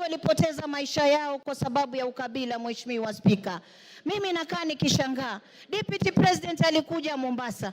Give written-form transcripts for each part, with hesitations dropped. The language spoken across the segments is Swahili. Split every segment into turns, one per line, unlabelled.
walipoteza maisha yao kwa sababu ya ukabila. Mheshimiwa Spika, mimi nakaa nikishangaa. Deputy President alikuja Mombasa,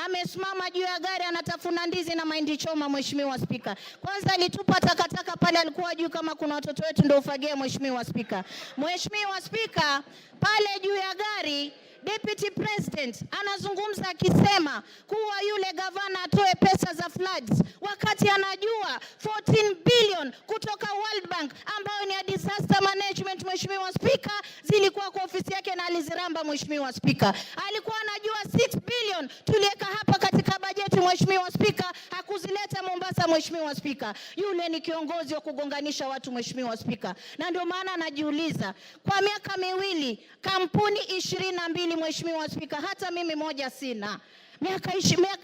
amesimama juu ya gari anatafuna ndizi na mahindi choma. Mheshimiwa Spika, kwanza alitupa takataka pale, alikuwa juu kama kuna watoto wetu ndio ufagia. Mheshimiwa Spika, Mheshimiwa Spika, pale juu ya gari Deputy President anazungumza akisema kuwa yule gavana atoe pesa za floods, wakati anajua 14 billion kutoka World Bank ambayo ni ya disaster management. Mheshimiwa Spika, zilikuwa kwa ofisi yake na aliziramba. Mheshimiwa Spika, alikuwa anajua 6 billion tuliweka hapa katika bajeti. Mheshimiwa Spika, hakuzileta Mombasa. Mheshimiwa Spika, yule ni kiongozi wa kugonganisha watu. Mheshimiwa Spika, na ndio maana najiuliza, kwa miaka miwili kampuni 22. Mheshimiwa Spika, hata mimi moja sina.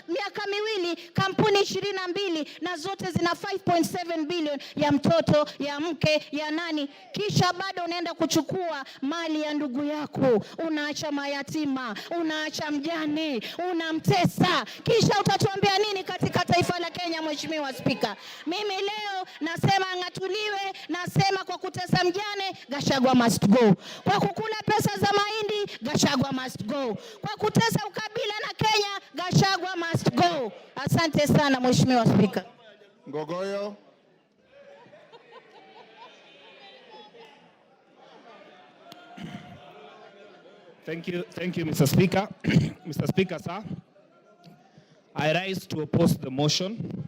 Miaka miwili kampuni 22 na zote zina 5.7 billion ya mtoto, ya mke, ya nani, kisha bado unaenda kuchukua mali ya ndugu yako, unaacha mayatima, unaacha mjane, unamtesa, kisha utatuambia nini katika taifa la Kenya? Mheshimiwa Spika, mimi leo nasema ngatuliwe, nasema kwa kutesa mjane Gachagua must go, kwa kukula pesa za mahindi Gachagua must go, kwa kutesa ukabila na Kenya Gachagua must go. Asante sana Mheshimiwa Spika.
Ngogoyo.
Thank you, Mr. Speaker. Mr. Speaker, sir, I rise to oppose the motion